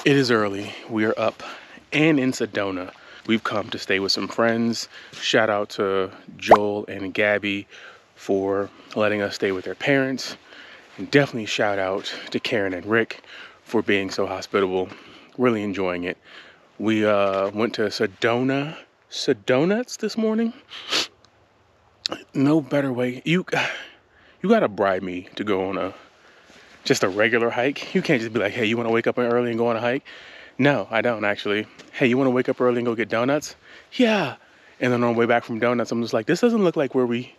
It is early. We are up and in Sedona. We've come to stay with some friends. Shout out to Joel and Gabby for letting us stay with their parents. And definitely shout out to Karen and Rick for being so hospitable. Really enjoying it. We went to Sedona's this morning. No better way. You gotta bribe me to go on just a regular hike. You can't just be like, hey, you want to wake up early and go on a hike? No, I don't actually. Hey, you want to wake up early and go get donuts? Yeah. And then on the way back from donuts, I'm just like, this doesn't look like where we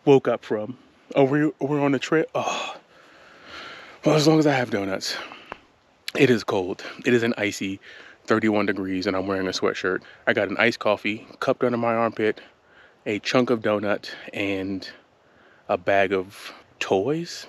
woke up from. Oh, we're on the trail. Oh, well, as long as I have donuts. It is cold. It is an icy 31 degrees and I'm wearing a sweatshirt. I got an iced coffee cupped under my armpit, a chunk of donut, and a bag of toys.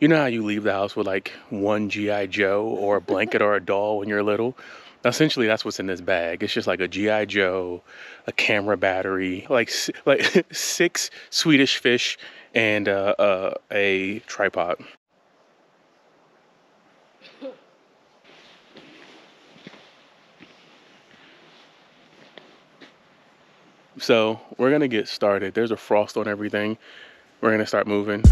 You know how you leave the house with like one G.I. Joe or a blanket or a doll when you're little? Essentially, that's what's in this bag. It's just like a G.I. Joe, a camera battery, like 6 Swedish fish, and a tripod. So we're gonna get started. There's a frost on everything. We're gonna start moving.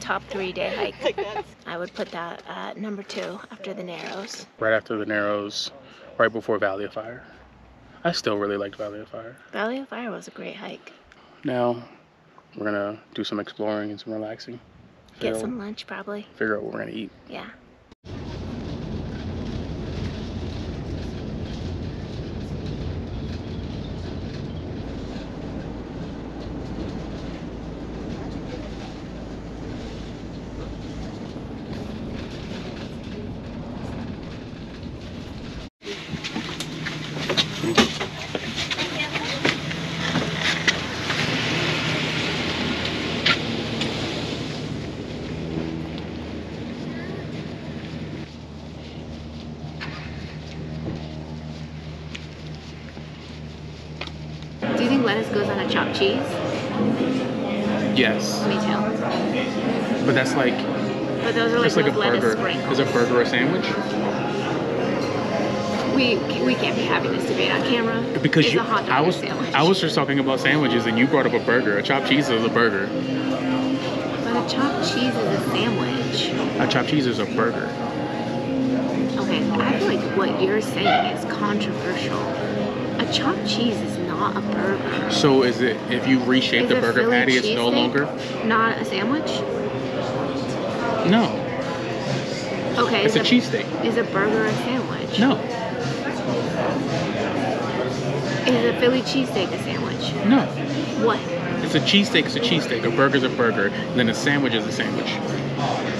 top 3-day hike. I would put that at number 2 after the Narrows. Right after the Narrows, right before Valley of Fire. I still really liked Valley of Fire. Valley of Fire was a great hike. Now, we're gonna do some exploring and some relaxing. Get some lunch, probably. Figure out what we're gonna eat. Yeah. Do you think lettuce goes on a chopped cheese? Yes. Me too. But that's like... But those are like, like a lettuce burger. sprinkles. Is a burger a sandwich? We can't be having this debate on camera. Because a hot dog a sandwich? I was just talking about sandwiches and you brought up a burger. A chopped cheese is a burger. But a chopped cheese is a sandwich. A chopped cheese is a burger. Okay, I feel like what you're saying is controversial. A chopped cheese is not a burger. So is it, if you reshape the burger Philly patty, it's no longer? Not a sandwich? No. Okay. It's a cheesesteak. Is a burger a sandwich? No. Is a Philly cheesesteak a sandwich? No. What? It's a cheesesteak, it's a cheesesteak. A burger's a burger. And then a sandwich is a sandwich.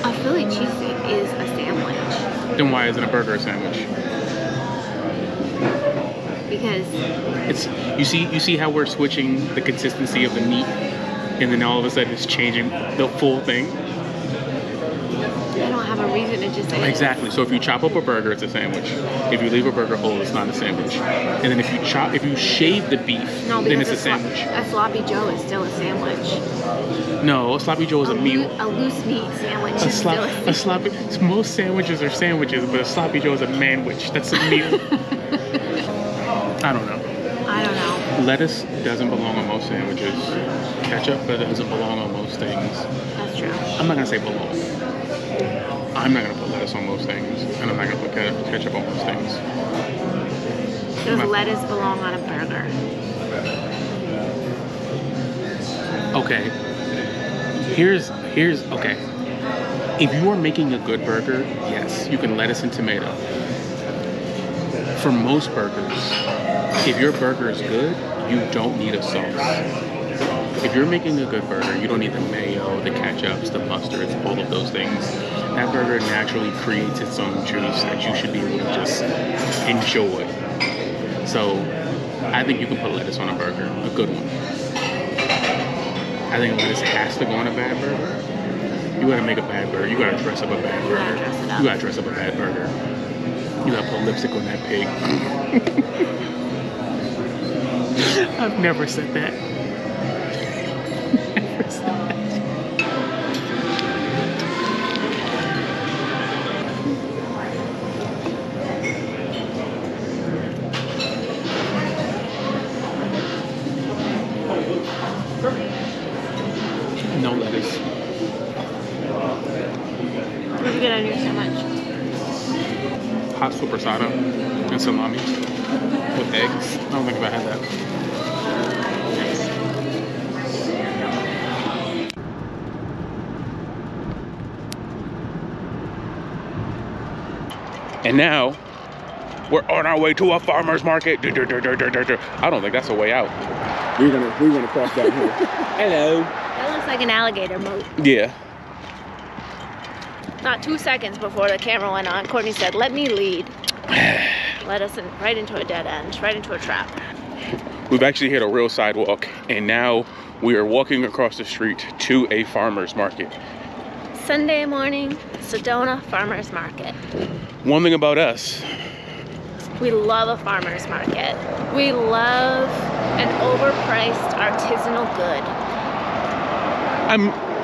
A Philly cheesesteak is a sandwich. Then why isn't a burger a sandwich? Because it's you see how we're switching the consistency of the meat, and then all of a sudden it's changing the full thing. I don't have a reason to just say exactly. So if you chop up a burger, it's a sandwich. If you leave a burger whole, it's not a sandwich. And then if you shave the beef, then it's a sandwich. A sloppy Joe is still a sandwich. No, a sloppy Joe is a meal. A loose meat sandwich is still a sloppy. Most sandwiches are sandwiches, but a sloppy Joe is a manwich. That's a meal. I don't know. Lettuce doesn't belong on most sandwiches. Ketchup doesn't belong on most things. That's true. I'm not gonna say belong. I'm not gonna put lettuce on most things, and I'm not gonna put ketchup on most things. Does lettuce belong on a burger? Okay. Here's okay. If you are making a good burger, yes, you can lettuce and tomato. For most burgers, if your burger is good, you don't need a sauce. If you're making a good burger, you don't need the mayo, the ketchups, the mustards, all of those things. That burger naturally creates its own juice that you should be able to just enjoy. So, I think you can put lettuce on a burger, a good one. I think lettuce has to go on a bad burger. You gotta make a bad burger. You gotta dress up a bad burger. You gotta dress up a bad burger. You gotta put lipstick on that pig. I've never said that. Never said that. No lettuce. What did you get on your sandwich? Hot sopressata and salami with eggs. I don't think I've had that. And now we're on our way to a farmer's market. I don't think that's a way out. We're gonna cross down here. Hello. That looks like an alligator moat. Yeah. Not 2 seconds before the camera went on, Courtney said, "Let me lead." Led us right into a dead end, right into a trap. We've actually hit a real sidewalk, and now we are walking across the street to a farmer's market. Sunday morning, Sedona Farmer's Market. One thing about us, we love a farmer's market. We love an overpriced artisanal good.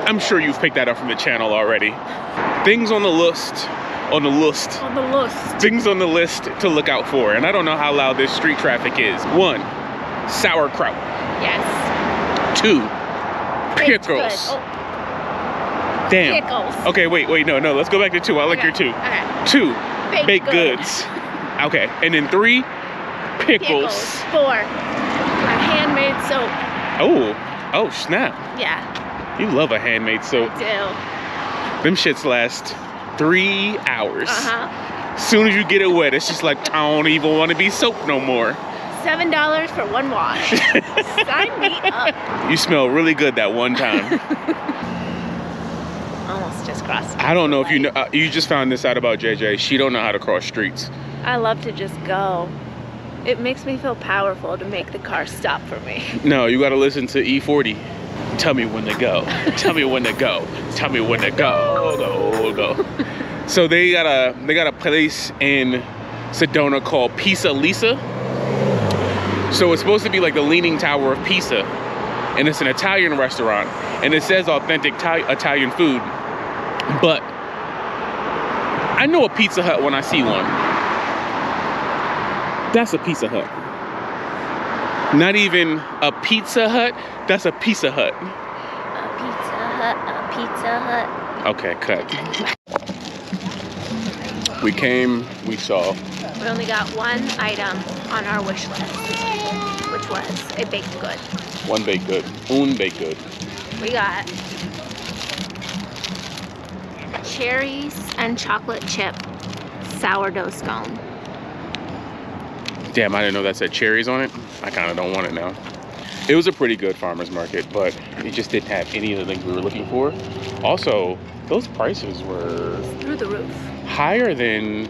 I'm sure you've picked that up from the channel already. Things on the list. Things on the list to look out for. And I don't know how loud this street traffic is. 1, sauerkraut. Yes. 2, pickles. Damn. Pickles. Okay, wait, no. Let's go back to 2. I like your 2. Okay. 2, baked goods. goods. Okay, and then 3, pickles. 4, a handmade soap. Oh, snap. Yeah. You love a handmade soap. I Them shits last 3 hours. do. Uh-huh. Soon as you get it wet, it's just like, I don't even want to be soap no more. $7 for 1 wash. Sign me up. You smell really good that one time. Almost just crossed. I don't know if you know, you just found this out about JJ. She don't know how to cross streets. I love to just go. It makes me feel powerful to make the car stop for me. No, you got to listen to E40. Tell me when to go. Tell me when to go. Tell me when to go. Go. So they got a place in Sedona called Pisa Lisa. So it's supposed to be like the Leaning Tower of Pisa, and it's an Italian restaurant, and it says authentic Italian food. But I know a Pizza Hut when I see one. That's a Pizza Hut. Not even a Pizza Hut. That's a Pizza Hut. A Pizza Hut. Okay, cut. We came, we saw. We only got one item on our wish list, which was a baked good. One baked good. Un baked good. We got cherries and chocolate chip sourdough scone. Damn, I didn't know that said cherries on it. I kind of don't want it now. It was a pretty good farmer's market, but it just didn't have any of the things we were looking for. Also, those prices were Through the roof. higher than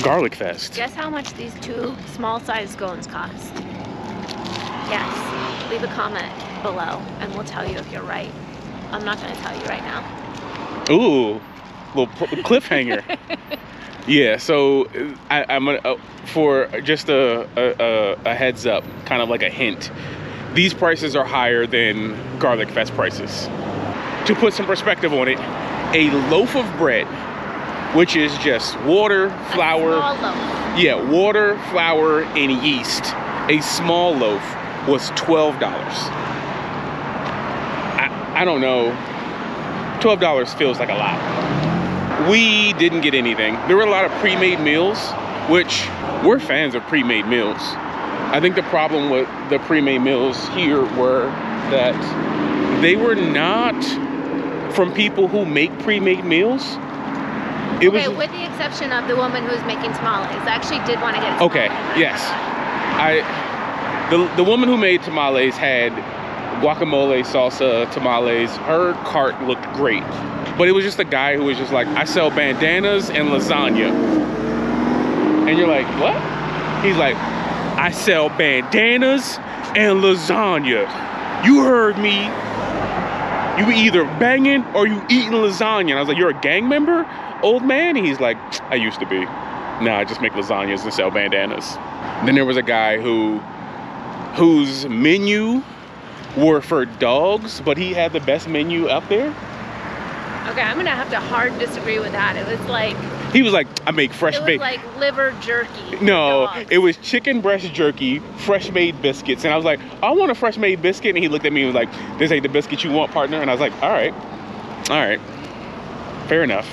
Garlic Fest. Guess how much these 2 small-sized scones cost? Yes. Leave a comment below, and we'll tell you if you're right. I'm not going to tell you right now. Ooh, little cliffhanger. Yeah, so I'm gonna, for just a heads up, kind of like a hint, these prices are higher than Garlic Fest prices. To put some perspective on it, a loaf of bread, which is just water, flour, A small loaf. yeah, water, flour, and yeast, a small loaf was $12. I don't know, $12 feels like a lot. We didn't get anything. There were a lot of pre-made meals, which we're fans of pre-made meals. I think the problem with the pre-made meals here were that they were not from people who make pre-made meals. It was with the exception of the woman who's making tamales. I actually did want to get a tamale. okay. Yes, the woman who made tamales had guacamole, salsa, tamales. Her cart looked great. But it was just a guy who was just like, I sell bandanas and lasagna. And you're like, what? He's like, I sell bandanas and lasagna. You heard me. You either banging or you eating lasagna. And I was like, you're a gang member, old man? And he's like, I used to be. Nah, I just make lasagnas and sell bandanas. Then there was a guy whose menu were for dogs, but he had the best menu out there. Okay, I'm gonna have to hard disagree with that. It was like, he was like, I make fresh it was baked. like liver jerky. for No, dogs. it was chicken breast jerky, fresh made biscuits. And I was like, I want a fresh made biscuit. And he looked at me and was like, this ain't the biscuit you want, partner. And I was like, all right, fair enough.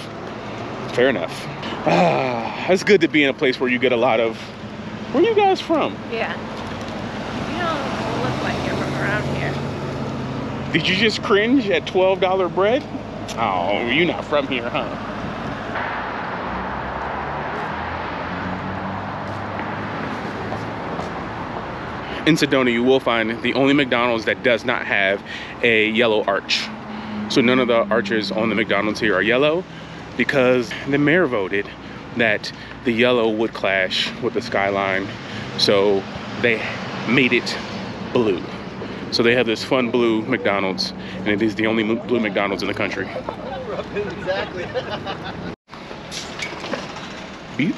It's good to be in a place where you get a lot of, where are you guys from? Yeah. You don't look like you're from around here. Did you just cringe at $12 bread? Oh, you're not from here, huh? In Sedona, you will find the only McDonald's that does not have a yellow arch. So none of the arches on the McDonald's here are yellow because the mayor voted that the yellow would clash with the skyline. So they made it blue. So they have this fun blue McDonald's, and it is the only blue McDonald's in the country. Exactly. Beep.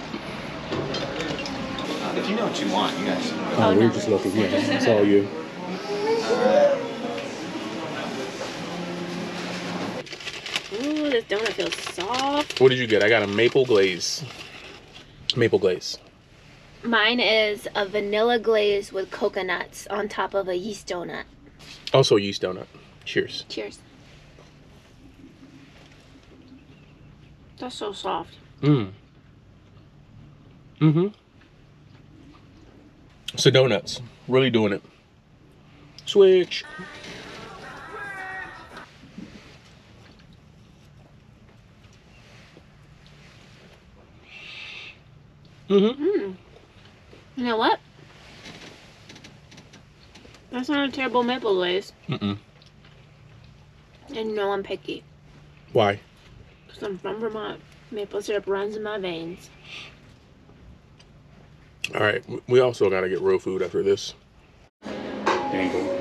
If you know what you want, you guys. Oh, we're just looking. Yeah, it's all you. Ooh, this donut feels soft. What did you get? I got a maple glaze. Maple glaze. Mine is a vanilla glaze with coconuts on top of a yeast donut. Also yeast donut. Cheers. Cheers. That's so soft. Sedonuts, really doing it. Switch. You know what? That's not a terrible maple glaze. And you know I'm picky. Why? Because I'm from Vermont. Maple syrup runs in my veins. All right, we also gotta get real food after this angle.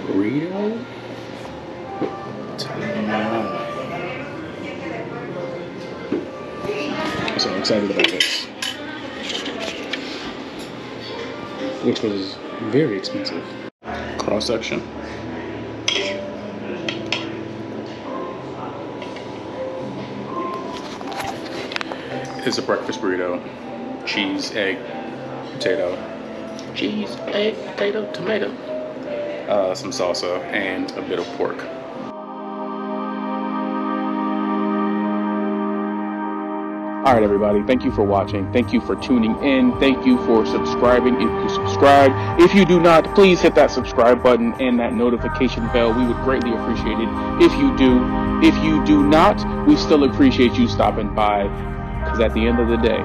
Burrito? So I'm excited about this, which was very expensive. Cross section. It's a breakfast burrito. Cheese, egg, potato. Cheese, egg, potato, tomato. Some salsa and a bit of pork. All right, everybody. Thank you for watching. Thank you for tuning in. Thank you for subscribing. If you subscribe, if you do not, please hit that subscribe button and that notification bell. We would greatly appreciate it if you do. If you do not, we still appreciate you stopping by, because at the end of the day,